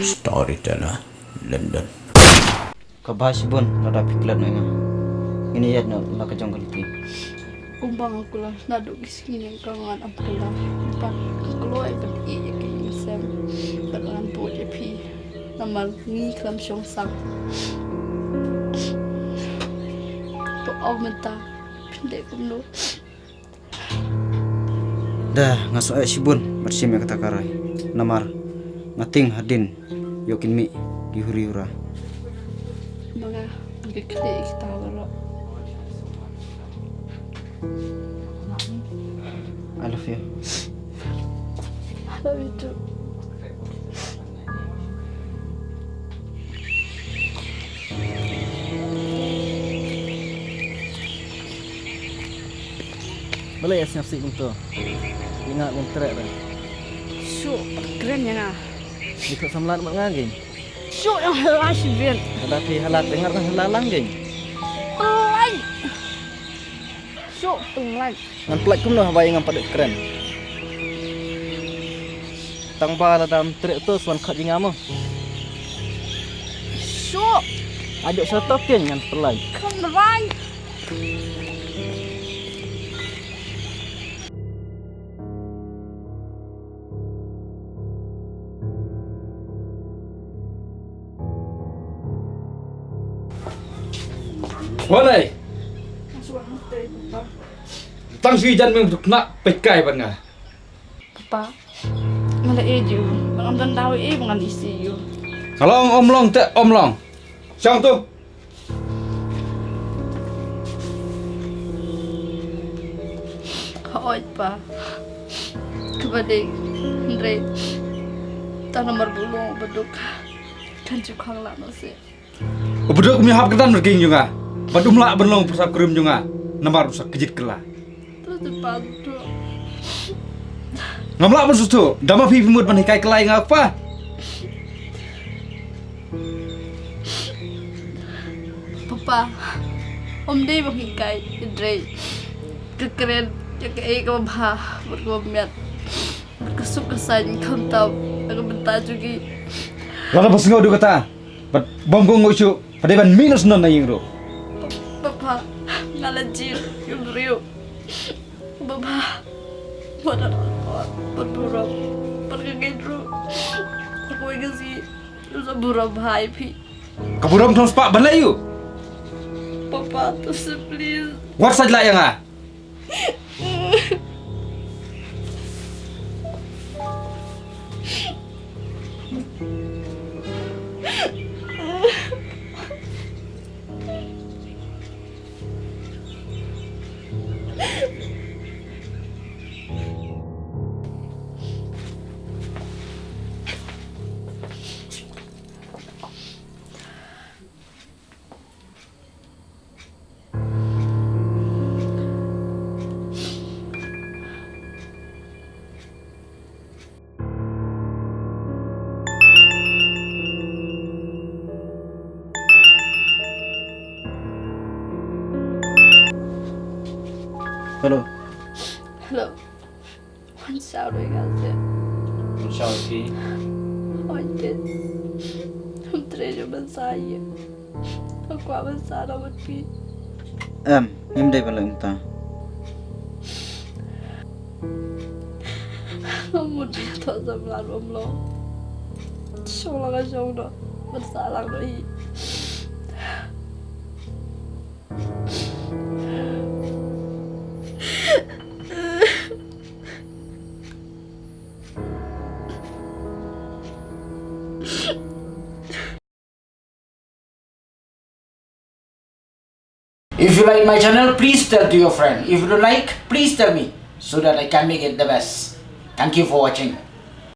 storyteller, Lyndon. Kabahas bun, lada piklat na nga. Iniyad na lakajang kaliti. Umbang aku lah naduk kisini kangan ampula. Pak keluar itu iya kini sem. Badan buat jepi. Namal ni kelam siong sang. Tu awak mentah pendek kumno. Dah ngasuh ayat sibun bersih me kata karai. Namar ngating hadin yokin mi dihuri-hura. Mga ngekle kita wala. I love you. I love you too. Boleh ya siap untuk ingat kontrak dah. Syuk, keren ya na. Ikut samlat mak ngaging. Syuk yang halah sibin. Tetapi halat dengar kan halalang geng. Pelai. Syuk pelai. Ngan pelak kum noh bayang pada keren. Tang ba la dalam trek tu swan khat jingamu. Syuk. Ajak sotok ken ngan pelai. Kemrai. Walai, tang si jan meng nak pekai banga. Papa, malah eju, bang dan tahu bangan isi you. Kalau omlong tak omlong, siang tu. Oi pa, kepada Andre, tanah berbulung beduk, kan cukang lah nasi. Beduk mi hap ketan berking juga. Badum lak benlong persap krim juga. Namar rusak kejit kela. Terus terpadu. Ngamlak pun susu. Dama fi pimut manikai kelai ngapa? Papa, om dia mengikai Andre, kekeren, jaga kebah, berkomiat, berkesukasan kau tahu, aku bentar juga. Lalu pas ngau du kata. Bom gong ngucu. Pada ban minus non na yingro. Papa, ngalajir, yung riu. Papa, pada berburuk, pergegedru. Aku ingin si, usah buruk hai pi. Kaburam tong spak ban layu. Papa, terus please. What sajla yang ah? Hello. Hello. One shout I got it. Insya Allah. I did. I'm treasure saya. Aku akan sana berpi. Em đây bala umta. Namun dia tak sempat omlong. Sholah kan sholah bersalah lagi. If you like my channel, please tell to your friend. If you don't like, please tell me so that I can make it the best. Thank you for watching.